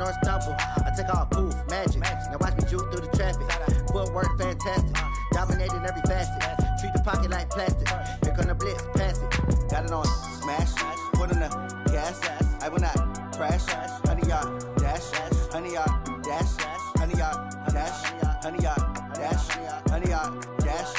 or stumble. I take off, poof, magic. Now watch me juke through the traffic. Footwork fantastic. Dominating every facet. Treat the pocket like plastic. Here come the blitz, pass it. Got it on smash. Put on the gas. I will not crash. 100-yard dash. 100-yard dash. 100-yard dash. 100-yard dash. 100-yard dash.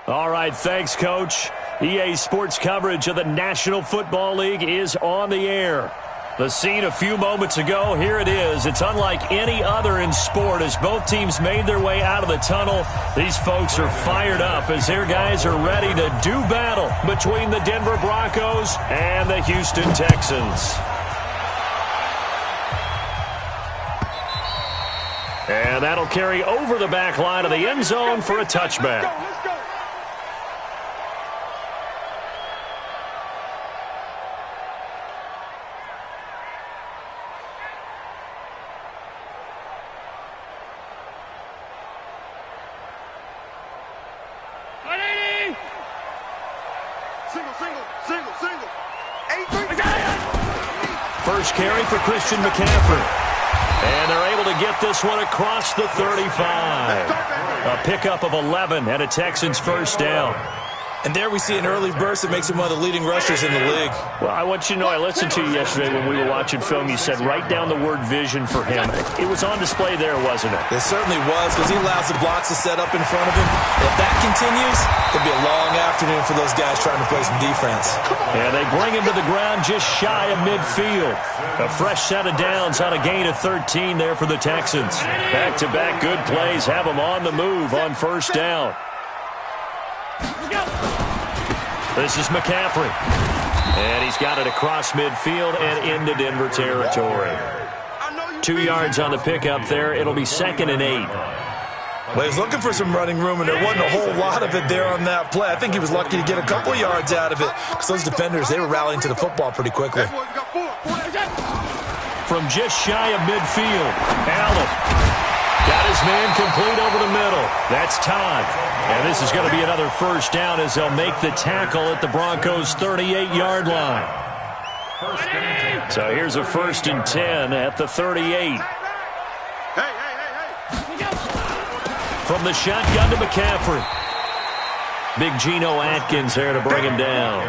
All right, thanks, Coach. EA Sports coverage of the National Football League is on the air. The scene a few moments ago, here it is. It's unlike any other in sport as both teams made their way out of the tunnel. These folks are fired up as their guys are ready to do battle between the Denver Broncos and the Houston Texans. And that'll carry over the back line of the end zone for a touchback. First carry for Christian McCaffrey. And they're able to get this one across the 35. A pickup of 11 and a Texans first down. And there we see an early burst that makes him one of the leading rushers in the league. Well, I want you to know, I listened to you yesterday when we were watching film. You said write down the word vision for him. It was on display there, wasn't it? It certainly was, because he allows the blocks to set up in front of him. If that continues, it'll be a long afternoon for those guys trying to play some defense. And they bring him to the ground just shy of midfield. A fresh set of downs on a gain of 13 there for the Texans. Back-to-back good plays have them on the move on first down. This is McCaffrey. And he's got it across midfield and into Denver territory. 2 yards on the pickup there. It'll be 2nd and 8. Well, he's looking for some running room, and there wasn't a whole lot of it there on that play. I think he was lucky to get a couple yards out of it, because those defenders, they were rallying to the football pretty quickly. From just shy of midfield, Allen got his man complete over the middle. That's Todd. And this is going to be another first down as they'll make the tackle at the Broncos' 38-yard line. So here's a 1st and 10 at the 38. From the shotgun to McCaffrey. Big Geno Atkins there to bring him down.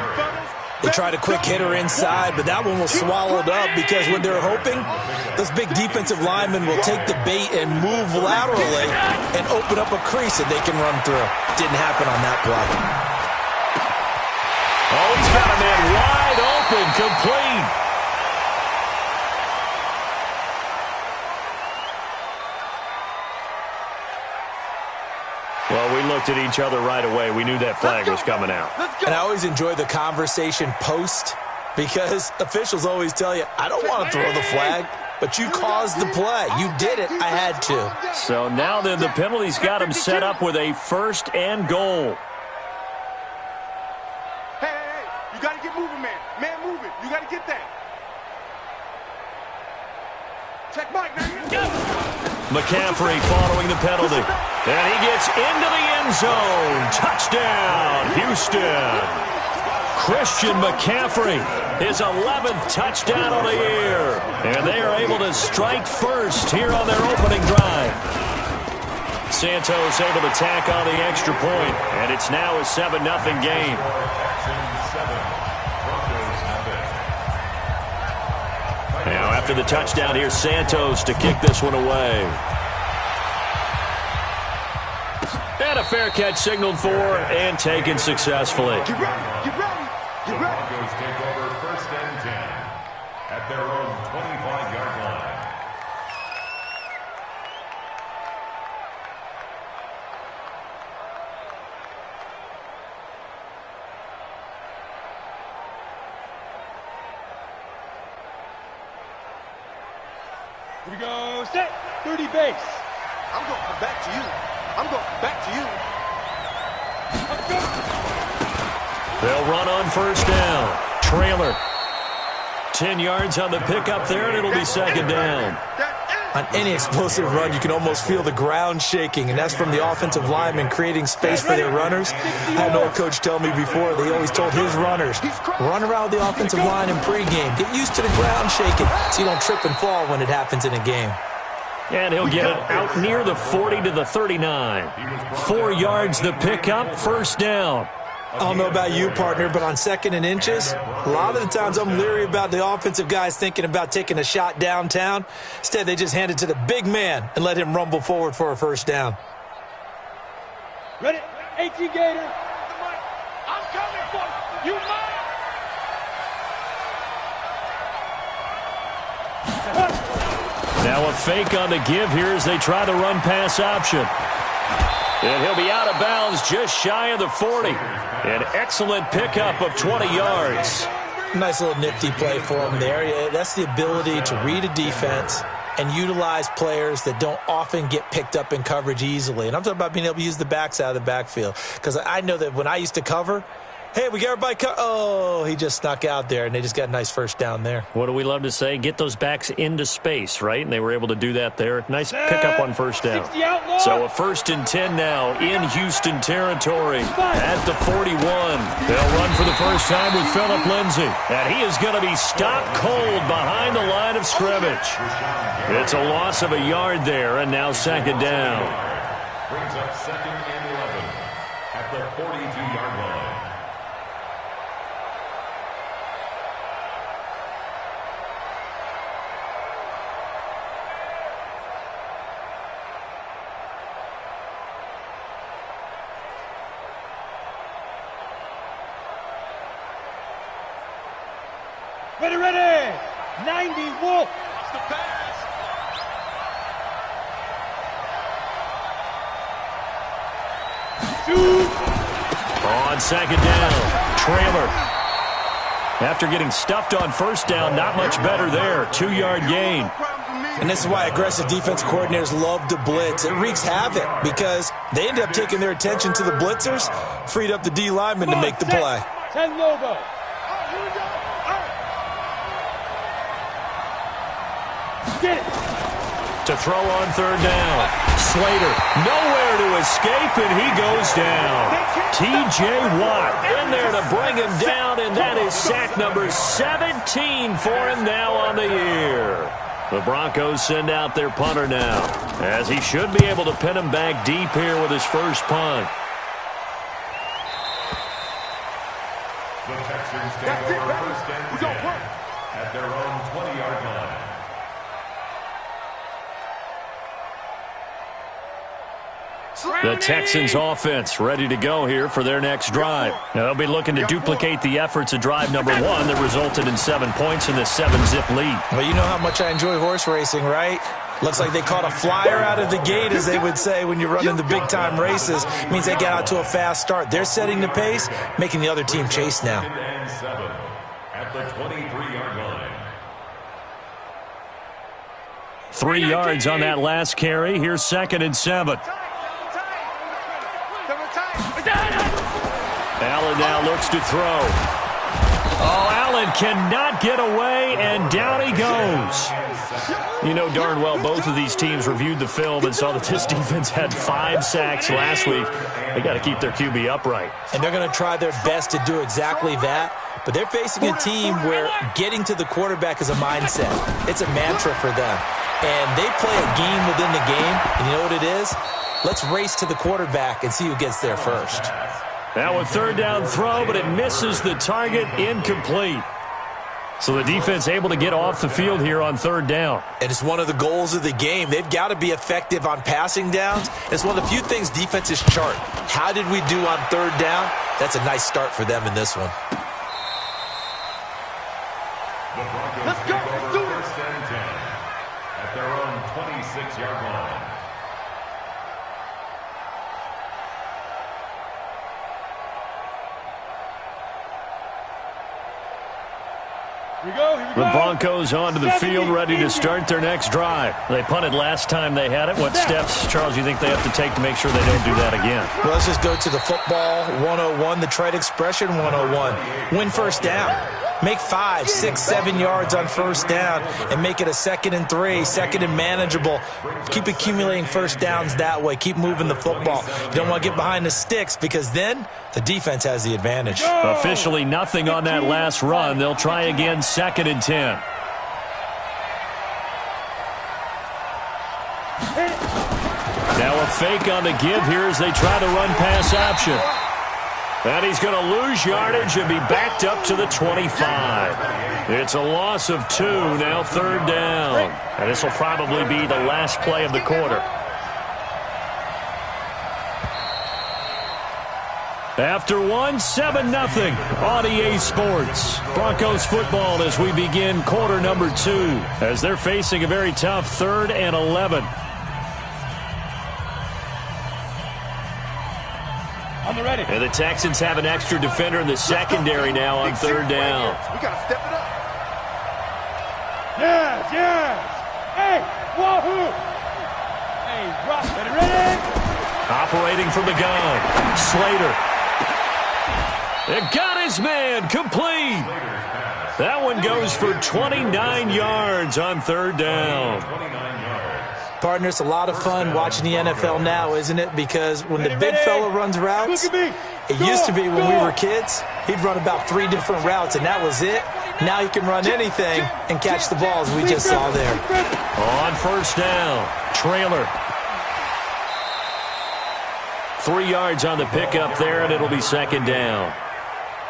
They tried a quick hitter inside, but that one was swallowed up because what they're hoping, those big defensive linemen will take the bait and move laterally and open up a crease that they can run through. Didn't happen on that play. Oh, he's got a man wide open, complete. Well, we looked at each other right away. We knew that flag was coming out. And I always enjoy the conversation post because officials always tell you, I don't want to throw the flag, but you caused the play. You did it. I had to. So now then the penalty's got him set up with a 1st and goal. Hey, you got to get moving, man. Man moving. You got to get that. Check Mike, man. McCaffrey following the penalty. And he gets into the end zone. Touchdown, Houston. Christian McCaffrey, his 11th touchdown of the year. And they are able to strike first here on their opening drive. Santos able to tack on the extra point. And it's now a 7-0 game. Now after the touchdown, here's Santos to kick this one away. And a fair catch signaled for and taken successfully. Get ready, get ready, get ready. Broncos take over 1st and 10 at their own 25-yard line. Here we go, set, 30 base. I'm going to come back to you. I'm going to come back to you. Let's go. They'll run on first down. Trailer. 10 yards on the pickup there, and it'll be second down. On any explosive run, you can almost feel the ground shaking, and that's from the offensive linemen creating space for their runners. I had an old coach tell me before, they always told his runners, run around the offensive line in pregame. Get used to the ground shaking so you don't trip and fall when it happens in a game. And he'll get it out near the 40 to the 39. 4 yards the pickup, first down. I don't know about you, partner, but on second and inches, a lot of the times I'm leery about the offensive guys thinking about taking a shot downtown. Instead, they just hand it to the big man and let him rumble forward for a first down. Ready? AT Gator. I'm coming for you. You Now a fake on the give here as they try the run-pass option. And he'll be out of bounds just shy of the 40. An excellent pickup of 20 yards. Nice little nifty play for him there. That's the ability to read a defense and utilize players that don't often get picked up in coverage easily. And I'm talking about being able to use the backs out of the backfield. Because I know that when I used to cover, hey, we got everybody oh, he just snuck out there, and they just got a nice first down there. What do we love to say? Get those backs into space, right? And they were able to do that there. Nice pickup on first down. So a 1st and 10 now in Houston territory at the 41. They'll run for the first time with Phillip Lindsay. And he is going to be stopped cold behind the line of scrimmage. It's a loss of a yard there, and now second down. Brings up 2nd and 11 at the 42-yard line. ready. 90 Wolf. It's the pass. On second down, Trailer. After getting stuffed on first down, not much better there. 2-yard gain. And this is why aggressive defense coordinators love to blitz. It wreaks havoc because they end up taking their attention to the blitzers, freed up the D lineman to make the play. 10 Lobo. Get it. To throw on third down. Slater, nowhere to escape, and he goes down. T.J. Watt in there to bring him down, and that is sack number 17 for him now on the year. The Broncos send out their punter now, as he should be able to pin him back deep here with his first punt. The Texans take over first and 10 at their own 20-yard line. The Texans offense ready to go here for their next drive. Now, they'll be looking to duplicate the efforts of drive number 1 that resulted in 7 points in this 7-zip lead. Well, you know how much I enjoy horse racing, right? Looks like they caught a flyer out of the gate, as they would say when you're running the big-time races. It means they get out to a fast start. They're setting the pace, making the other team chase now. And 7 at the 23-yard line. 3 yards on that last carry. Here's 2nd and 7. Allen now looks to throw. Oh, Allen cannot get away, and down he goes. You know darn well both of these teams reviewed the film and saw that this defense had 5 sacks last week. They got to keep their QB upright. And they're going to try their best to do exactly that. But they're facing a team where getting to the quarterback is a mindset. It's a mantra for them. And they play a game within the game. And you know what it is? Let's race to the quarterback and see who gets there first. Now a third down throw, but it misses the target, incomplete. So the defense able to get off the field here on third down. And it's one of the goals of the game. They've got to be effective on passing downs. It's one of the few things defenses chart. How did we do on third down? That's a nice start for them in this one. The Broncos take over first and 10 at their own 26-yard line. The Broncos onto the field, ready to start their next drive. They punted last time they had it. What steps, Charles, do you think they have to take to make sure they don't do that again? Well, let's just go to the football 101, the trade expression 101. Win first down. Make 5, 6, 7 yards on first down and make it a 2nd and 3, 2nd and manageable. Keep accumulating first downs that way. Keep moving the football. You don't want to get behind the sticks because then the defense has the advantage. Officially nothing on that last run. They'll try again, 2nd and 10. Now a fake on the give here as they try to run pass option. And he's going to lose yardage and be backed up to the 25. It's a loss of 2, now 3rd down. And this will probably be the last play of the quarter. After 1, 7-0 on EA Sports. Broncos football as we begin quarter number 2 as they're facing a very tough 3rd and 11. And the Texans have an extra defender in the secondary now on 3rd down. We got to step it up. Yes. Hey, wahoo. Hey, rock, ready? Operating from the gun. Slater. It got his man complete. That one goes for 29 yards on 3rd down. Partner, it's a lot of fun watching the NFL now, isn't it? Because when the big fella runs routes, it used to be when we were kids, he'd run about 3 different routes, and that was it. Now he can run anything and catch the balls we just saw there. On 1st down, trailer. 3 yards on the pickup there, and it'll be 2nd down.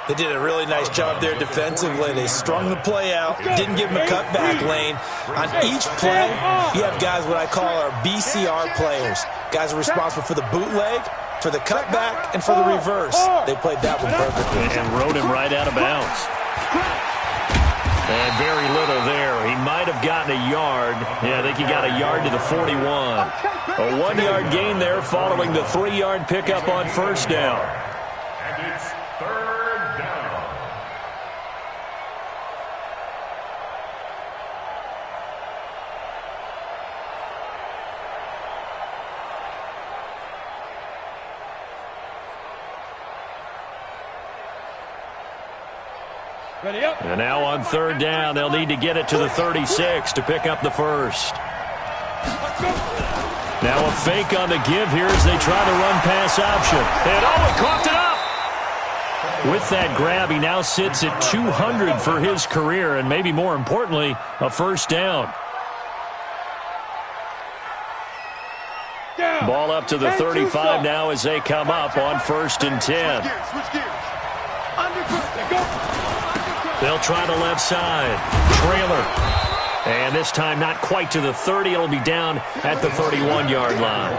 They did a really nice job there defensively. They strung the play out, didn't give him a cutback lane. On each play, you have guys what I call our BCR players. Guys are responsible for the bootleg, for the cutback, and for the reverse. They played that one perfectly. And rode him right out of bounds. And very little there. He might have gotten a yard. Yeah, I think he got a yard to the 41. A 1-yard gain there following the 3-yard pickup on 1st down. And it's 3rd down. Ready up. And now on 3rd down, they'll need to get it to the 36 to pick up the 1st. Now a fake on the give here as they try to run pass option. And he coughed it up. With that grab, he now sits at 200 for his career, and maybe more importantly, a 1st down. Ball up to the 35 now as they come up on 1st and 10. Switch gears. They'll try the left side. Trailer. And this time not quite to the 30. It'll be down at the 31-yard line.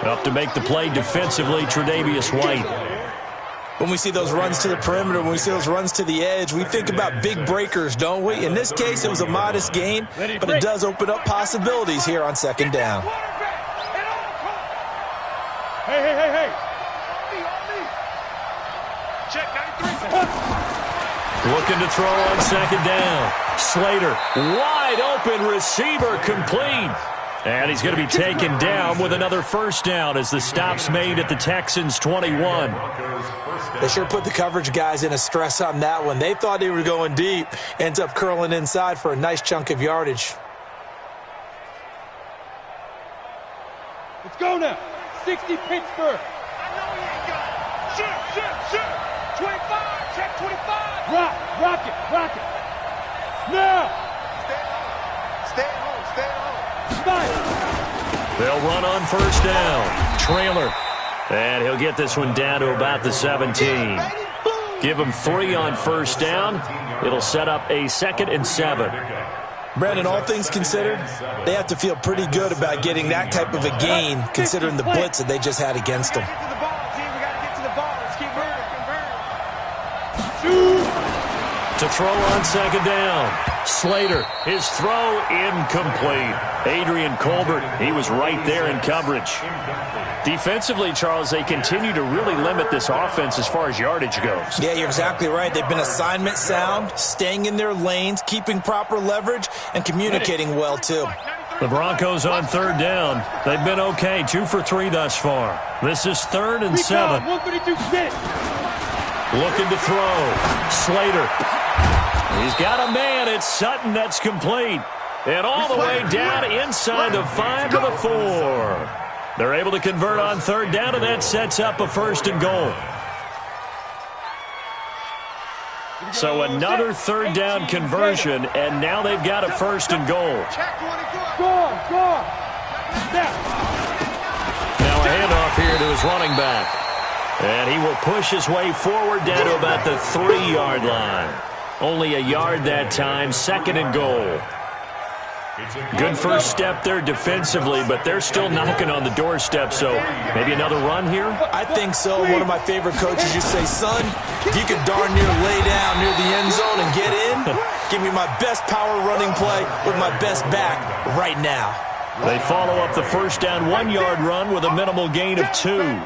Up to make the play defensively, Tre'Davious White. When we see those runs to the perimeter, when we see those runs to the edge, we think about big breakers, don't we? In this case, it was a modest gain, but it does open up possibilities here on 2nd down. Hey. Check 93. Looking to throw on 2nd down. Slater, wide open receiver, complete. And he's going to be taken down with another 1st down as the stop's made at the Texans' 21. They sure put the coverage guys in a stress on that one. They thought they were going deep. Ends up curling inside for a nice chunk of yardage. Let's go now. 60 Pittsburgh. I know he ain't got it. Shoot. 25. Check 25. Rock it. Now. Stay at home. They'll run on 1st down. Trailer. And he'll get this one down to about the 17. Give him 3 on 1st down. It'll set up a 2nd and 7. Brandon, all things considered, they have to feel pretty good about getting that type of a gain, considering the blitz that they just had against them. We got to get to the ball. Let's keep moving. To throw on second down. Slater, his throw incomplete. Adrian Colbert, he was right there in coverage. Defensively, Charles, they continue to really limit this offense as far as yardage goes. Yeah, you're exactly right. They've been assignment sound, staying in their lanes, keeping proper leverage, and communicating well, too. The Broncos on third down. They've been okay, 2 for 3 thus far. This is 3rd and 7. Looking to throw. Slater. He's got a man. It's Sutton. That's complete. And all the way down inside the 5 to the 4. They're able to convert on third down, and that sets up a 1st and goal. So another third down conversion, and now they've got a 1st and goal. Now a handoff here to his running back. And he will push his way forward down to about the 3-yard line. Only a yard that time, 2nd and goal. Good first step there defensively, but they're still knocking on the doorstep, so maybe another run here? I think so. One of my favorite coaches used to say, son, if you can darn near lay down near the end zone and get in, give me my best power running play with my best back right now. They follow up the first down 1-yard run with a minimal gain of 2.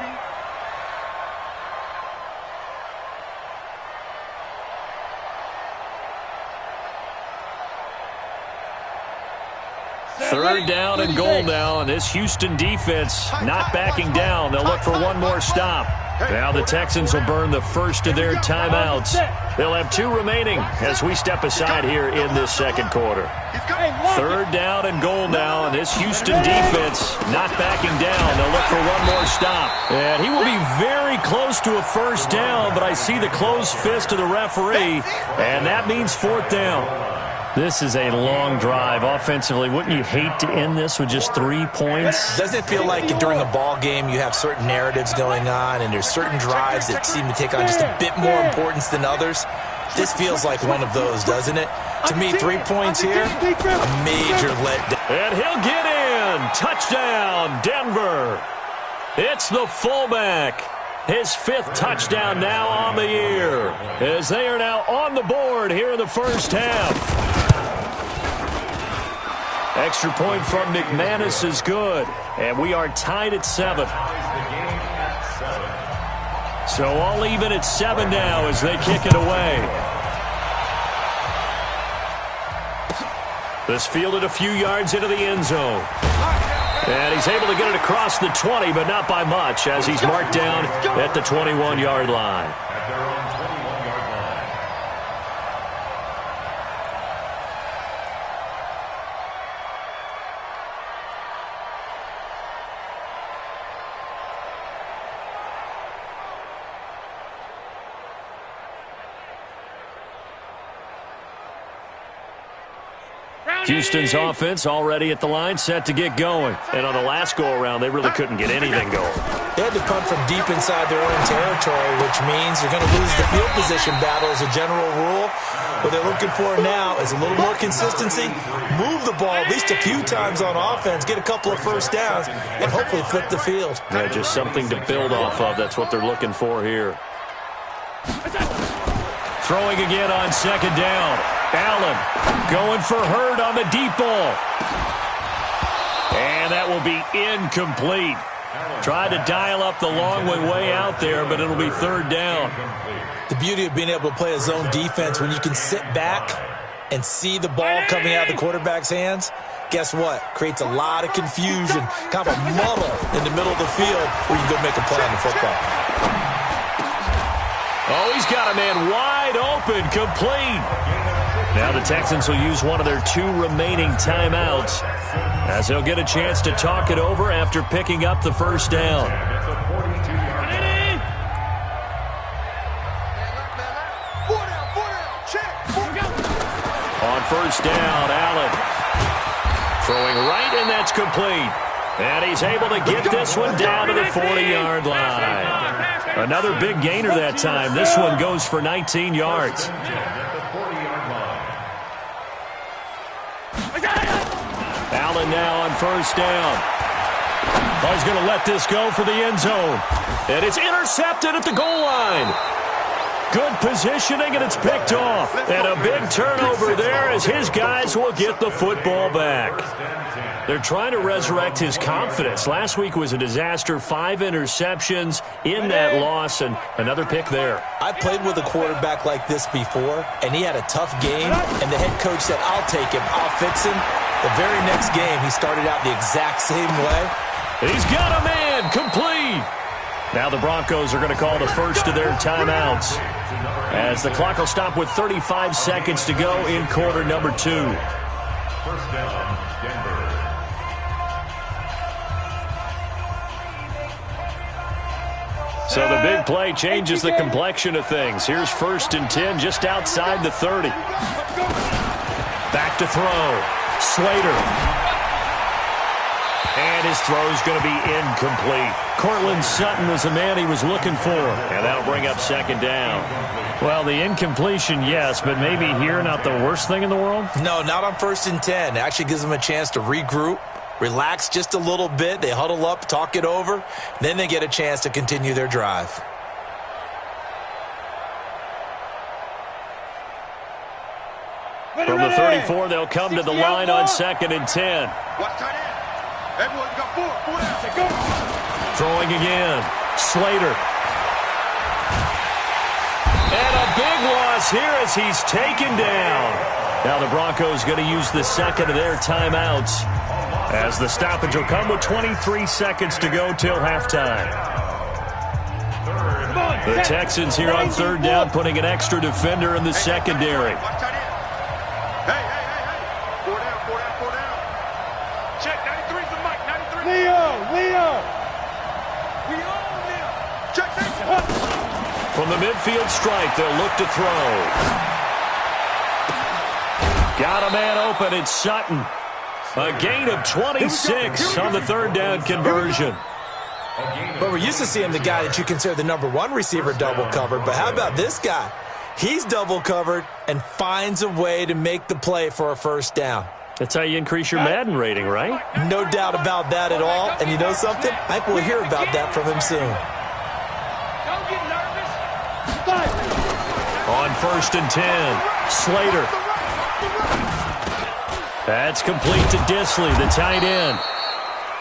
Third down and goal now, and this Houston defense not backing down. They'll look for one more stop. Now the Texans will burn the first of their timeouts. They'll have 2 remaining as we step aside here in this 2nd quarter. Third down and goal now, and this Houston defense not backing down. They'll look for one more stop. And he will be very close to a 1st down, but I see the closed fist of the referee, and that means 4th down. This is a long drive. Offensively, wouldn't you hate to end this with just 3 points? Doesn't it feel like during a ball game you have certain narratives going on and there's certain drives that seem to take on just a bit more importance than others? This feels like one of those, doesn't it? To me, 3 points here, a major letdown. And he'll get in. Touchdown, Denver. It's the fullback. His 5th touchdown now on the year, as they are now on the board here in the first half. Extra point from McManus is good, and we are tied at 7. So all even at 7 now as they kick it away. This fielded a few yards into the end zone. And he's able to get it across the 20, but not by much, as he's marked down at the 21-yard line. At their own 21-yard line. Houston's offense already at the line, set to get going. And on the last go-around, they really couldn't get anything going. They had to punt from deep inside their own territory, which means you're going to lose the field position battle as a general rule. What they're looking for now is a little more consistency, move the ball at least a few times on offense, get a couple of 1st downs, and hopefully flip the field. Yeah, just something to build off of. That's what they're looking for here. Throwing again on 2nd down. Allen going for Hurd on the deep ball. And that will be incomplete. Tried to dial up the long way out there, but it'll be 3rd down. The beauty of being able to play a zone defense when you can sit back and see the ball coming out of the quarterback's hands, guess what? Creates a lot of confusion, kind of a muddle in the middle of the field where you can go make a play on the football. Oh, he's got a man wide open, complete. Now the Texans will use one of their 2 remaining timeouts, as they'll get a chance to talk it over after picking up the 1st down. On 1st down, Allen throwing right, and that's complete. And he's able to get this one down to the 40-yard line. Another big gainer that time. This one goes for 19 yards. Allen now on 1st down. Oh, he's going to let this go for the end zone. And it's intercepted at the goal line. Good positioning, and it's picked off. And a big turnover there as his guys will get the football back. They're trying to resurrect his confidence. Last week was a disaster. 5 interceptions in that loss, and another pick there. I played with a quarterback like this before, and he had a tough game, and the head coach said, I'll take him, I'll fix him. The very next game, he started out the exact same way. He's got a man, complete. Now the Broncos are going to call the first of their timeouts, as the clock will stop with 35 seconds to go in quarter number 2. First down, Denver. So the big play changes the complexion of things. Here's 1st and 10 just outside the 30. Back to throw. Slater. And his throw's going to be incomplete. Cortland Sutton was the man he was looking for. And that'll bring up 2nd down. Well, the incompletion, yes, but maybe here not the worst thing in the world? No, not on 1st and 10. It actually gives them a chance to regroup, relax just a little bit. They huddle up, talk it over. Then they get a chance to continue their drive. From the 34, they'll come to the line on 2nd and 10. Throwing again. Slater. And a big loss here as he's taken down. Now the Broncos going to use the 2nd of their timeouts, as the stoppage will come with 23 seconds to go till halftime. The Texans here on 3rd down, putting an extra defender in the secondary. Hey. 4 down. Check, 93's the mic, 93. Leo. We own them. Check. From the midfield stripe, they'll look to throw. Got a man open, it's Sutton. A gain of 26 on the 3rd down conversion. But we're used to seeing the guy that you consider the #1 receiver double covered. But how about this guy? He's double covered and finds a way to make the play for a 1st down. That's how you increase your Madden rating, right? No doubt about that at all. And you know something? I think we'll hear about that from him soon. Don't get nervous. On 1st and 10, Slater. That's complete to Disley, the tight end.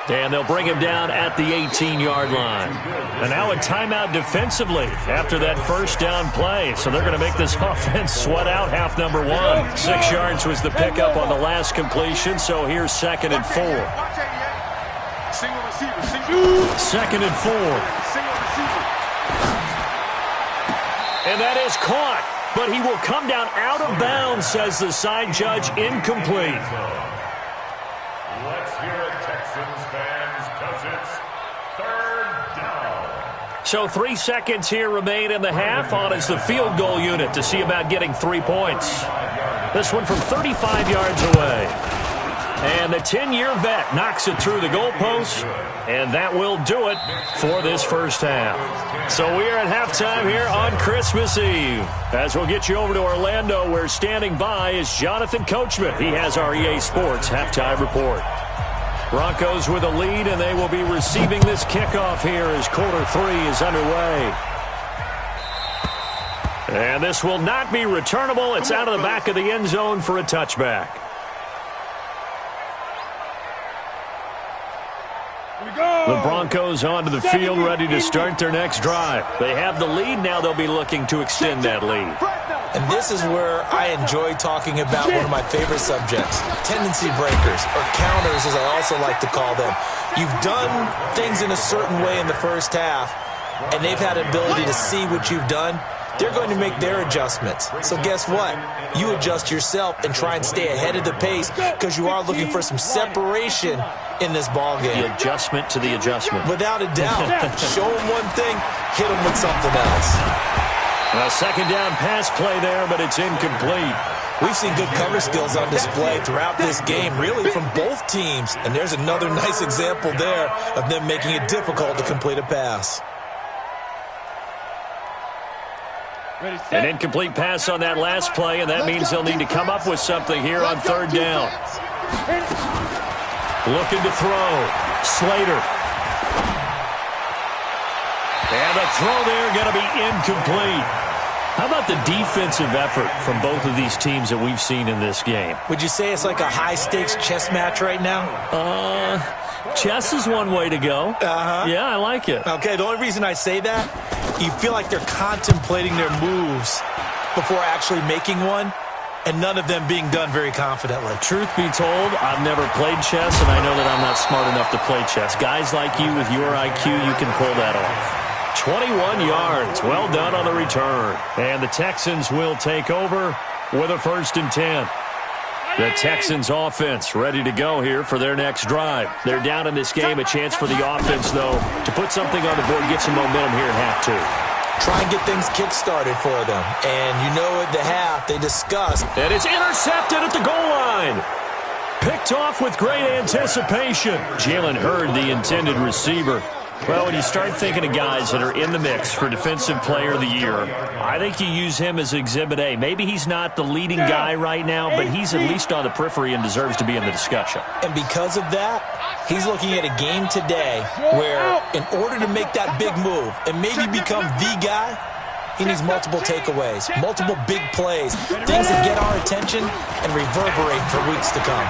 And they'll bring him down at the 18-yard line. And now a timeout defensively after that 1st down play. So they're going to make this offense sweat out half number 1. 6 yards was the pickup on the last completion. So here's 2nd and 4. Single receiver. 2nd and 4. Single receiver. And that is caught. But he will come down out of bounds, says the side judge, incomplete. Let's hear it, Texans fans, because it's 3rd down. So 3 seconds here remain in the half. On is the field goal unit to see about getting 3 points. This one from 35 yards away. And the 10-year vet knocks it through the goalpost. And that will do it for this 1st half. So we are at halftime here on Christmas Eve. As we'll get you over to Orlando, where standing by is Jonathan Coachman. He has our EA Sports halftime report. Broncos with a lead, and they will be receiving this kickoff here as quarter 3 is underway. And this will not be returnable. It's out of the back of the end zone for a touchback. The Broncos onto the field, ready to start their next drive. They have the lead. Now they'll be looking to extend that lead. And this is where I enjoy talking about one of my favorite subjects, tendency breakers, or counters as I also like to call them. You've done things in a certain way in the 1st half, and they've had an ability to see what you've done. They're going to make their adjustments. So guess what? You adjust yourself and try and stay ahead of the pace, because you are looking for some separation in this ball game. The adjustment to the adjustment. Without a doubt. Show them one thing, hit them with something else. A 2nd down pass play there, but it's incomplete. We've seen good cover skills on display throughout this game, really from both teams. And there's another nice example there of them making it difficult to complete a pass. An incomplete pass on that last play, and that means they'll need to come up with something here on 3rd down. Looking to throw. Slater. And the throw there going to be incomplete. How about the defensive effort from both of these teams that we've seen in this game? Would you say it's like a high-stakes chess match right now? Chess is one way to go. Yeah, I like it. Okay, the only reason I say that, you feel like they're contemplating their moves before actually making one, and none of them being done very confidently. Truth be told, I've never played chess, and I know that I'm not smart enough to play chess. Guys like you with your IQ, you can pull that off. 21 yards. Well done on the return. And the Texans will take over with a 1st and 10. The Texans offense ready to go here for their next drive. They're down in this game. A chance for the offense, though, to put something on the board, get some momentum here at half 2. Try and get things kick-started for them. And you know at the half, they discussed. And it's intercepted at the goal line. Picked off with great anticipation. Jalen Hurd, the intended receiver. Well, when you start thinking of guys that are in the mix for Defensive Player of the Year, I think you use him as Exhibit A. Maybe he's not the leading guy right now, but he's at least on the periphery and deserves to be in the discussion. And because of that, he's looking at a game today where in order to make that big move and maybe become the guy, he needs multiple takeaways, multiple big plays, things that get our attention and reverberate for weeks to come.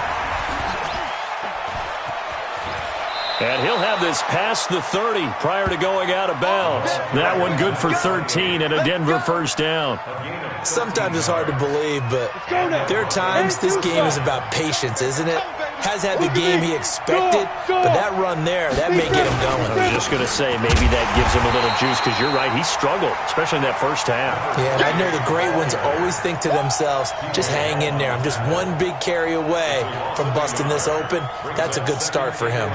And he'll have this past the 30 prior to going out of bounds. That one good for 13 and a Denver 1st down. Sometimes it's hard to believe, but there are times this game is about patience, isn't it? Has had the game he expected, but that run there, that may get him going. I was just going to say, maybe that gives him a little juice, because you're right, he struggled, especially in that first half. Yeah, and I know the great ones always think to themselves, just hang in there. I'm just one big carry away from busting this open. That's a good start for him.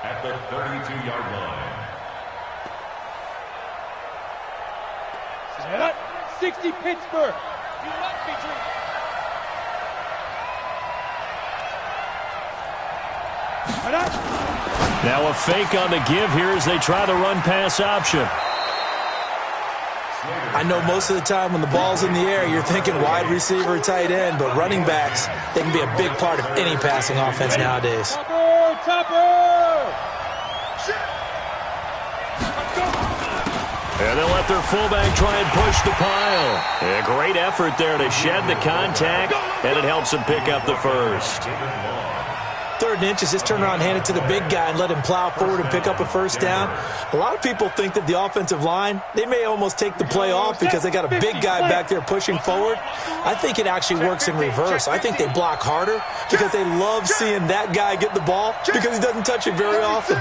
At the 32-yard line. Set up. 60 Pittsburgh. You must be dreaming. Now a fake on the give here as they try the run-pass option. I know most of the time when the ball's in the air, you're thinking wide receiver, tight end, but running backs, they can be a big part of any passing offense nowadays. And they'll let their fullback try and push the pile. A great effort there to shed the contact, and it helps him pick up the 1st. 3rd and inches, just turn around, hand it to the big guy, and let him plow forward and pick up a 1st down. A lot of people think that the offensive line, they may almost take the play off because they got a big guy back there pushing forward. I think it actually works in reverse. I think they block harder because they love seeing that guy get the ball because he doesn't touch it very often.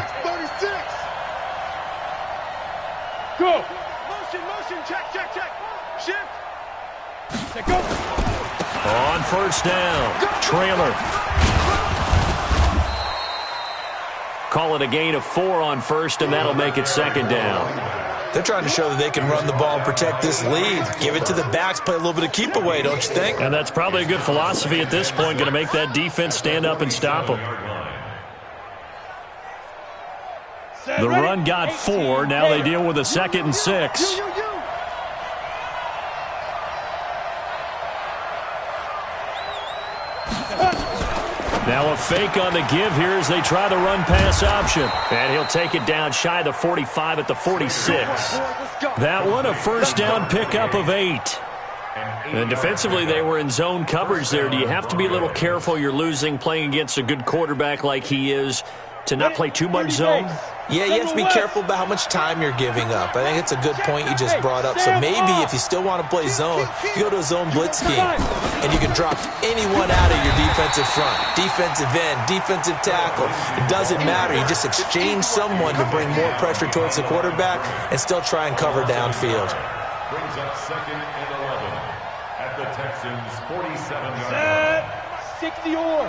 Go. Motion, check. Shift. Go. On 1st down, trailer. Call it a gain of 4 on 1st, and that'll make it 2nd down. They're trying to show that they can run the ball and protect this lead. Give it to the backs, play a little bit of keep away, don't you think? And that's probably a good philosophy at this point, going to make that defense stand up and stop them. The run got 4. Now they deal with a 2nd and 6. Now a fake on the give here as they try the run-pass option. And he'll take it down shy of the 45 at the 46. That one a 1st down pickup of 8. And defensively, they were in zone coverage there. Do you have to be a little careful? You're losing, playing against a good quarterback like he is, to not play too much zone? Yeah, you have to be careful about how much time you're giving up. I think it's a good point you just brought up. So maybe if you still want to play zone, you go to a zone blitz scheme, and you can drop anyone out of your defensive front, defensive end, defensive tackle. It doesn't matter. You just exchange someone to bring more pressure towards the quarterback and still try and cover downfield. Brings up 2nd and 11 at the Texans' 47-yard line. 60 or.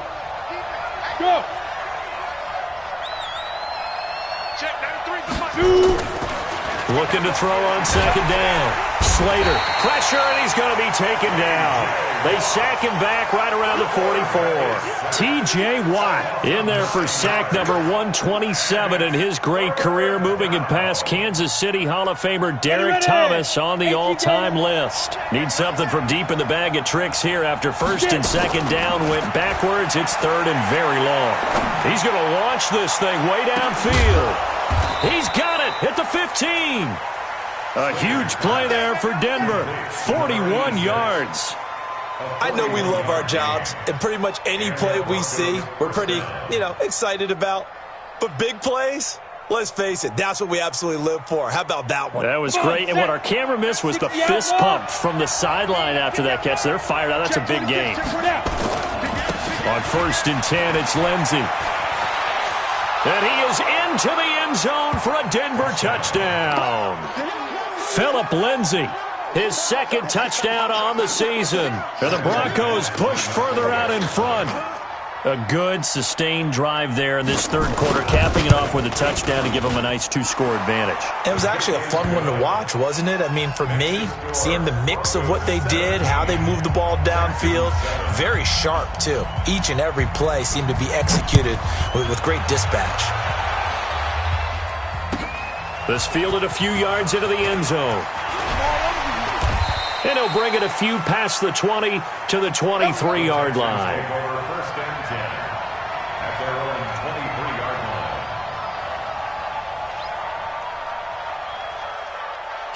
Go. Check, 93. Looking to throw on 2nd down. Slater, pressure, and he's going to be taken down. They sack him back right around the 44. T.J. Watt in there for sack number 127 in his great career, moving it past Kansas City Hall of Famer Derek Thomas on the all-time list. Need something from deep in the bag of tricks here after 1st and 2nd down went backwards. It's 3rd and very long. He's going to launch this thing way downfield. He's got it at the 15. A huge play there for Denver. 41 yards. I know we love our jobs, and pretty much any play we see, we're pretty, excited about. But big plays, let's face it, that's what we absolutely live for. How about that one? That was great, and what our camera missed was the fist pump from the sideline after that catch. They're fired out. That's a big gain. On 1st and 10, it's Lindsey. And he is into the end zone for a Denver touchdown. Phillip Lindsey, his 2nd touchdown on the season. And the Broncos push further out in front. A good, sustained drive there in this 3rd quarter, capping it off with a touchdown to give them a nice 2-score advantage. It was actually a fun one to watch, wasn't it? I mean, for me, seeing the mix of what they did, how they moved the ball downfield, very sharp, too. Each and every play seemed to be executed with great dispatch. This fielded a few yards into the end zone. And he'll bring it a few past the 20 to the 23-yard line. First and 10 at their own 23-yard line.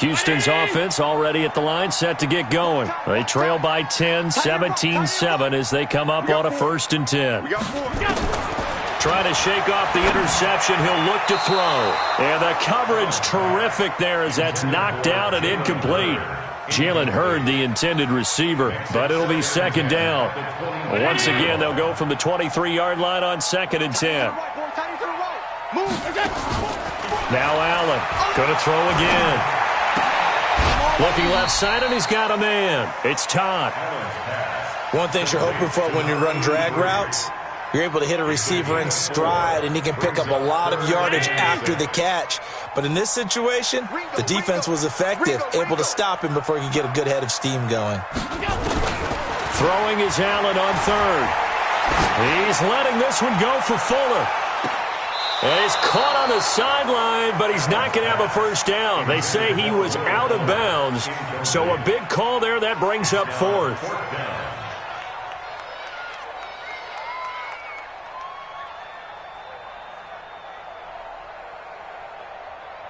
Houston's offense already at the line, set to get going. They trail by 10, 17-7 as they come up on a 1st and 10. Trying to shake off the interception, he'll look to throw. And the coverage terrific there as that's knocked down and incomplete. Jalen Hurd, the intended receiver, but it'll be 2nd down. Once again, they'll go from the 23-yard line on 2nd and 10. Now Allen, going to throw again. Looking left side, and he's got a man. It's Todd. One thing you're hoping for when you run drag routes, you're able to hit a receiver in stride, and he can pick up a lot of yardage after the catch. But in this situation, the defense was effective, able to stop him before he could get a good head of steam going. Throwing is Allen on 3rd. He's letting this one go for Fuller. And he's caught on the sideline, but he's not going to have a 1st down. They say he was out of bounds, so a big call there that brings up 4th.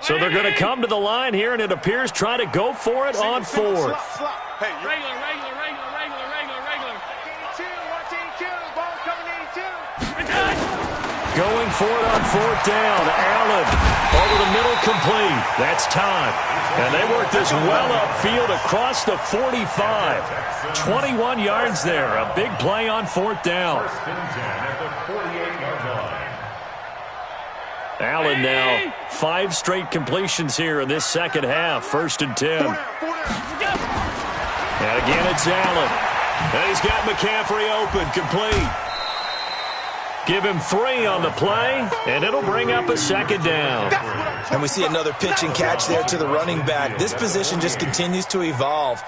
So they're going to come to the line here, and it appears try to go for it on 4th. Hey, regular. Ball coming 82. Going for it on 4th down. Allen over the middle, complete. That's time. And they work this well upfield across the 45. 21 yards there. A big play on 4th down. 1st and 10 at the 48-yard line. Allen now 5 straight completions here in this 2nd half. 1st and 10. And again, it's Allen. And he's got McCaffrey open, complete. Give him 3 on the play, and it'll bring up a 2nd down. And we see another pitch and catch there to the running back. This position just continues to evolve.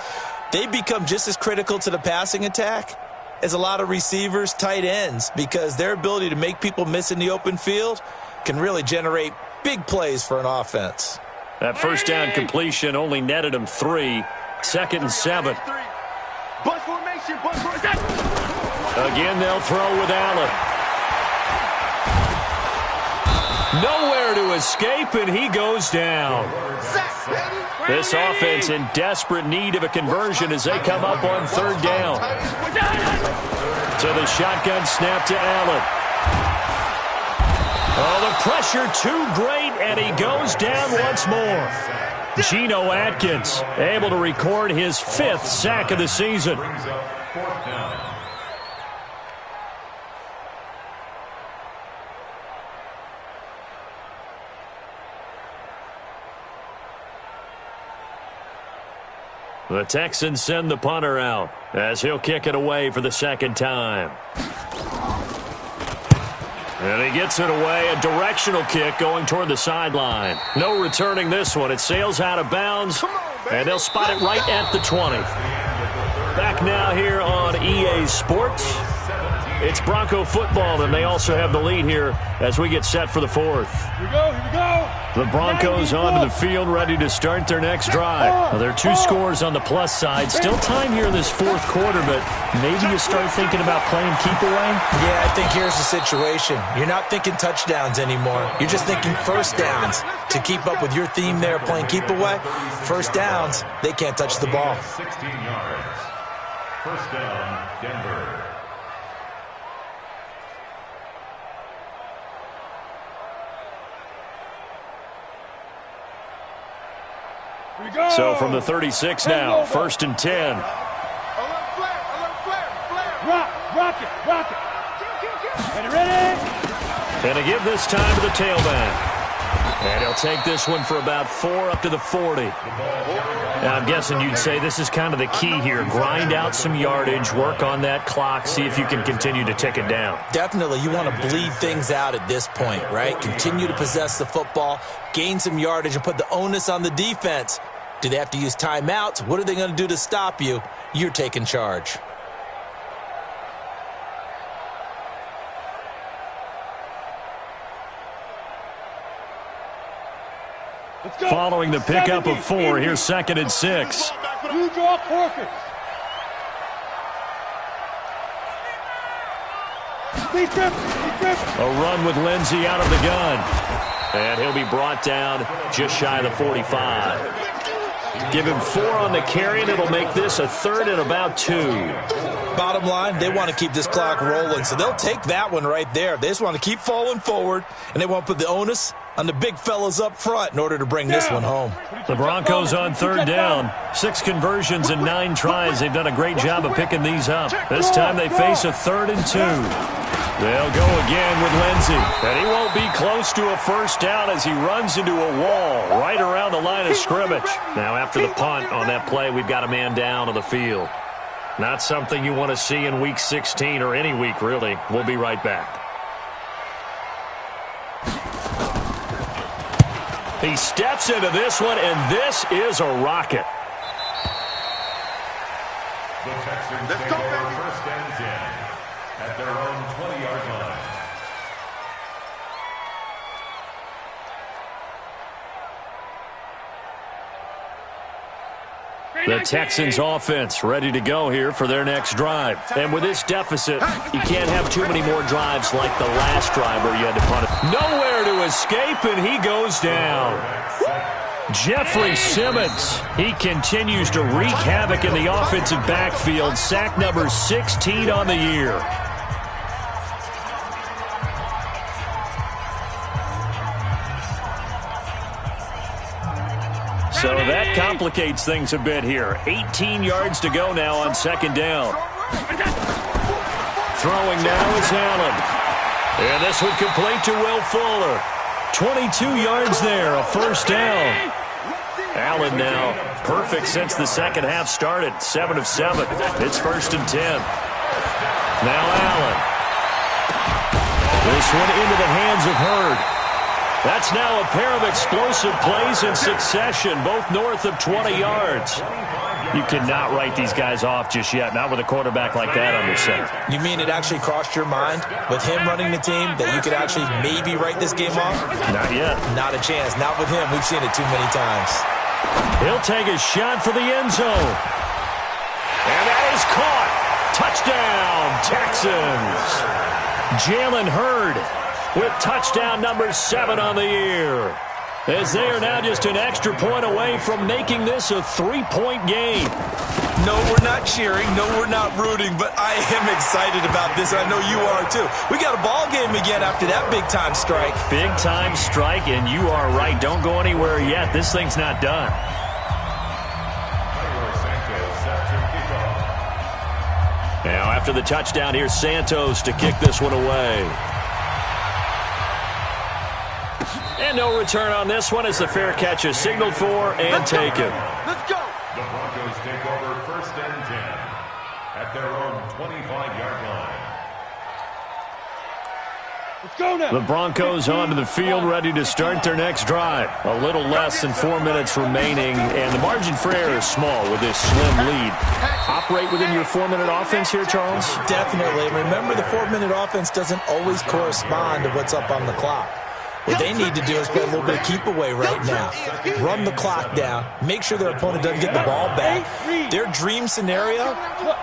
They become just as critical to the passing attack as a lot of receivers, tight ends, because their ability to make people miss in the open field can really generate big plays for an offense. That 1st down completion only netted him 3. 2nd and 7. Again, they'll throw with Allen. Nowhere to escape, and he goes down. This offense in desperate need of a conversion as they come up on 3rd down. To the shotgun snap to Allen. Oh, the pressure too great, and he goes down once more. Geno Atkins able to record his 5th sack of the season. The Texans send the punter out as he'll kick it away for the 2nd time. And he gets it away, a directional kick going toward the sideline. No returning this one. It sails out of bounds, and they'll spot it right at the 20. Back now here on EA Sports. It's Bronco football, and they also have the lead here as we get set for the fourth. Here we go, here we go. The Broncos onto the field, ready to start their next drive. Now, there are 2 scores on the plus side. Still time here in this fourth quarter, but maybe you start thinking about playing keep away? Yeah, I think here's the situation. You're not thinking touchdowns anymore. You're just thinking first downs. To keep up with your theme there, playing keep away, first downs, they can't touch the ball. 16 yards. First down, Denver. So from the 36 now, 1st and 10. Rock it. Ready? And to give this time to the tailback. And he'll take this one for about 4 up to the 40. Now, I'm guessing you'd say this is kind of the key here. Grind out some yardage, work on that clock, see if you can continue to tick it down. Definitely, you want to bleed things out at this point, right? Continue to possess the football, gain some yardage, and put the onus on the defense. Do they have to use timeouts? What are they going to do to stop you? You're taking charge. Following the pickup of 4, here's 2nd and 6. You draw Corkers. A run with Lindsey out of the gun. And he'll be brought down just shy of the 45. Give him 4 on the carry, and it'll make this a 3rd and about 2. Bottom line, they want to keep this clock rolling, so they'll take that one right there. They just want to keep falling forward, and they want to put the onus on the big fellas up front in order to bring this one home. The Broncos on 3rd down. 6 conversions and 9 tries. They've done a great job of picking these up. This time they face a 3rd and 2. They'll go again with Lindsey. And he won't be close to a first down as he runs into a wall right around the line of scrimmage. Now after the punt on that play, we've got a man down on the field. Not something you want to see in Week 16 or any week, really. We'll be right back. He steps into this one, and this is a rocket. The Texans take over 1st and 10 at their own 20-yard line. The Texans offense ready to go here for their next drive. And with this deficit, you can't have too many more drives like the last drive where you had to punt it. Nowhere to escape, and he goes down. Jeffrey Simmons, he continues to wreak havoc in the offensive backfield. Sack number 16 on the year. So that complicates things a bit here. 18 yards to go now on 2nd down. Throwing now is Allen. And this would complete to Will Fuller. 22 yards there, a first down. Allen now perfect since the second half started. 7 of 7. It's 1st and 10. Now Allen. This one into the hands of Hurd. That's now a pair of explosive plays in succession, both north of 20 yards. You cannot write these guys off just yet, not with a quarterback like that under center. You mean it actually crossed your mind with him running the team that you could actually maybe write this game off? Not yet. Not a chance. Not with him. We've seen it too many times. He'll take a shot for the end zone. And that is caught. Touchdown, Texans. Jalen Hurd with touchdown number 7 on the year. As they are now just an extra point away from making this a 3-point game. No, we're not cheering. No, we're not rooting. But I am excited about this. I know you are too. We got a ball game again after that big-time strike. Big-time strike, and you are right. Don't go anywhere yet. This thing's not done. Now, after the touchdown, here's Santos to kick this one away. And no return on this one as the fair catch is signaled for and taken. Let's go. The Broncos take over 1st and 10 at their own 25-yard line. Let's go now. The Broncos onto the field, ready to start their next drive. A little less than 4 minutes remaining, and the margin for error is small with this slim lead. Operate within your 4-minute offense here, Charles? Definitely. Remember, the 4-minute offense doesn't always correspond to what's up on the clock. What they need to do is play a little bit of keep away right now. Run the clock down. Make sure their opponent doesn't get the ball back. Their dream scenario,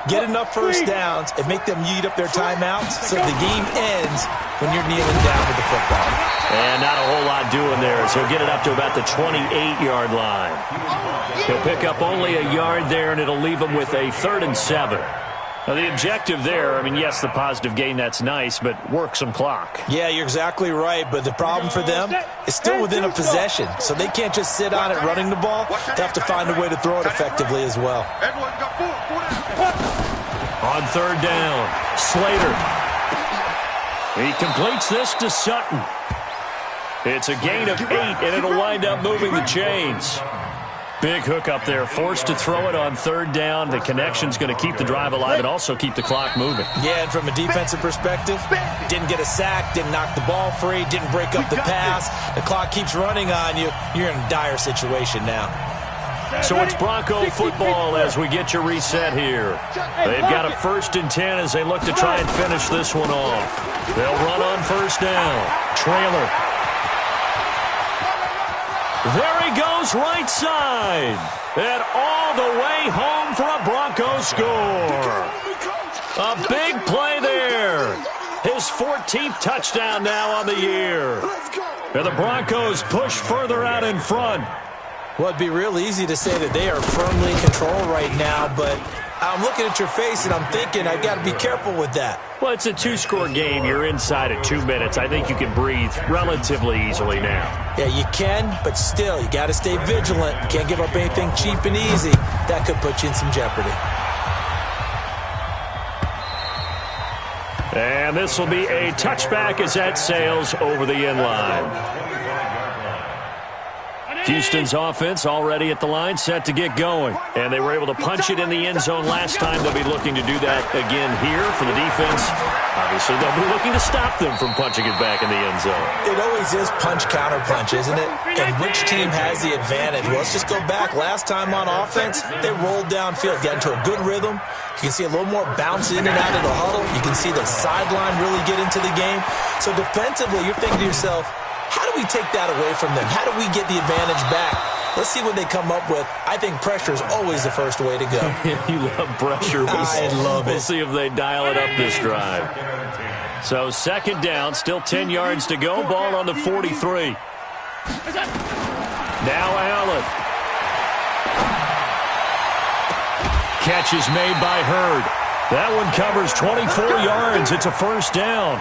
get enough first downs and make them eat up their timeouts so the game ends when you're kneeling down with the football. And not a whole lot doing there, so he'll get it up to about the 28-yard line. He'll pick up only a yard there, and it'll leave him with a 3rd and 7. Now, the objective there, I mean, yes, the positive gain, that's nice, but work some clock. Yeah, you're exactly right, but the problem for them is still within a possession, so they can't just sit on it running the ball. They have to find a way to throw it effectively as well. On 3rd down, Slater. He completes this to Sutton. It's a gain of 8, and it'll wind up moving the chains. Big hook up there, forced to throw it on 3rd down. The connection's going to keep the drive alive and also keep the clock moving. Yeah, and from a defensive perspective, didn't get a sack, didn't knock the ball free, didn't break up the pass. The clock keeps running on you. You're in a dire situation now. So it's Bronco football as we get your reset here. They've got a 1st and 10 as they look to try and finish this one off. They'll run on 1st down. Trailer. There he goes right side. And all the way home for a Broncos score. A big play there. His 14th touchdown now on the year. And the Broncos push further out in front. Well, it'd be real easy to say that they are firmly in control right now, but I'm looking at your face and I'm thinking I've got to be careful with that. Well, it's a 2-score game. You're inside at 2 minutes. I think you can breathe relatively easily now. Yeah, you can, but still, you got to stay vigilant. You can't give up anything cheap and easy. That could put you in some jeopardy. And this will be a touchback as that sails over the end line. Houston's offense already at the line, set to get going. And they were able to punch it in the end zone last time. They'll be looking to do that again here for the defense. Obviously, they'll be looking to stop them from punching it back in the end zone. It always is punch-counter-punch, isn't it? And which team has the advantage? Well, let's just go back. Last time on offense, they rolled downfield, got into a good rhythm. You can see a little more bounce in and out of the huddle. You can see the sideline really get into the game. So defensively, you're thinking to yourself, how do we take that away from them? How do we get the advantage back? Let's see what they come up with. I think pressure is always the first way to go. You love pressure. I love it. We'll see if they dial it up this drive. So 2nd down, still 10 yards to go. Ball on the 43. Now Allen. Catch is made by Hurd. That one covers 24 yards. It's a 1st down.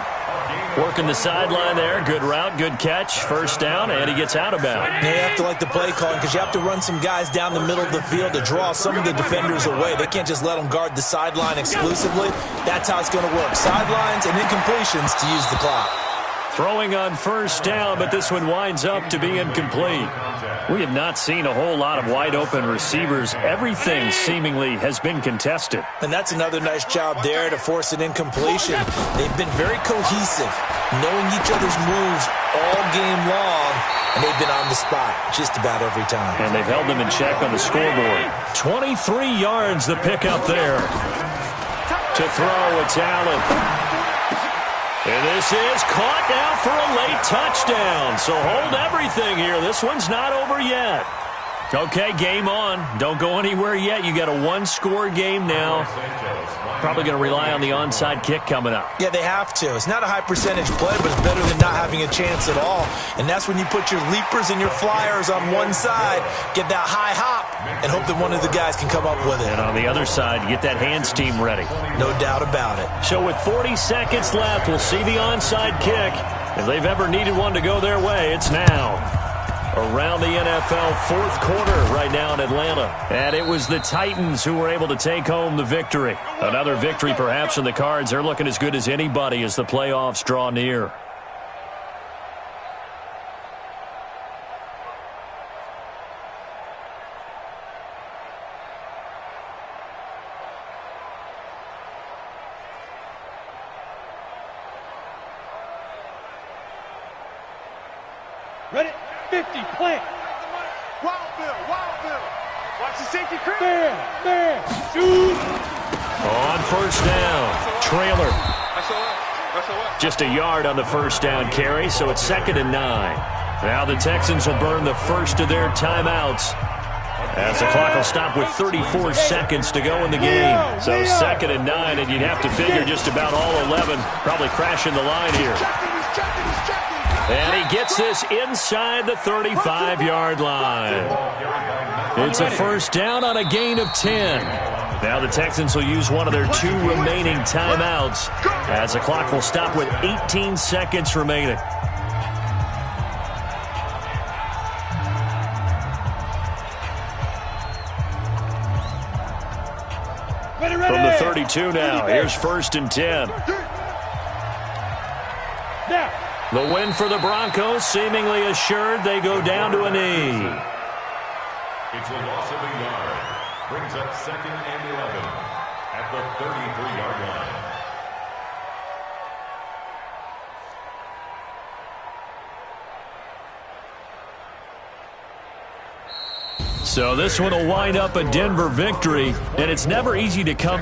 Working the sideline there. Good route, good catch. 1st down, and he gets out of bounds. You have to like the play calling because you have to run some guys down the middle of the field to draw some of the defenders away. They can't just let them guard the sideline exclusively. That's how it's going to work. Sidelines and incompletions to use the clock. Throwing on 1st down, but this one winds up to be incomplete. We have not seen a whole lot of wide-open receivers. Everything seemingly has been contested. And that's another nice job there to force an incompletion. They've been very cohesive, knowing each other's moves all game long, and they've been on the spot just about every time. And they've held them in check on the scoreboard. 23 yards the pickup there. To throw, it's Allen. And this is caught now for a late touchdown. So hold everything here. This one's not over yet. Okay, game on. Don't go anywhere yet. You got a 1-score game now. Probably going to rely on the onside kick coming up. Yeah, they have to. It's not a high percentage play, but it's better than not having a chance at all. And that's when you put your leapers and your flyers on one side, get that high hop, and hope that one of the guys can come up with it. And on the other side, get that hands team ready. No doubt about it. So with 40 seconds left, we'll see the onside kick. If they've ever needed one to go their way, it's now. Around the NFL 4th quarter right now in Atlanta. And it was the Titans who were able to take home the victory. Another victory perhaps in the cards. They're looking as good as anybody as the playoffs draw near. Ready? 50, plant. Wild Bill, Wild Bill. Watch the safety creep. Bear, shoot. On first down, trailer. SOS. Just a yard on the first down carry, so it's 2nd and 9. Now the Texans will burn the first of their timeouts as the clock will stop with 34 seconds to go in the game. So 2nd and 9, and you'd have to figure just about all 11 probably crashing the line here. And he gets this inside the 35-yard line. It's a first down on a gain of 10. Now the Texans will use one of their 2 remaining timeouts as the clock will stop with 18 seconds remaining. From the 32 now, here's 1st and 10. The win for the Broncos seemingly assured. They go down to a knee. It's a loss of a yard. Brings up 2nd and 11 at the 33-yard line. So this one will wind up a Denver victory, and it's never easy to come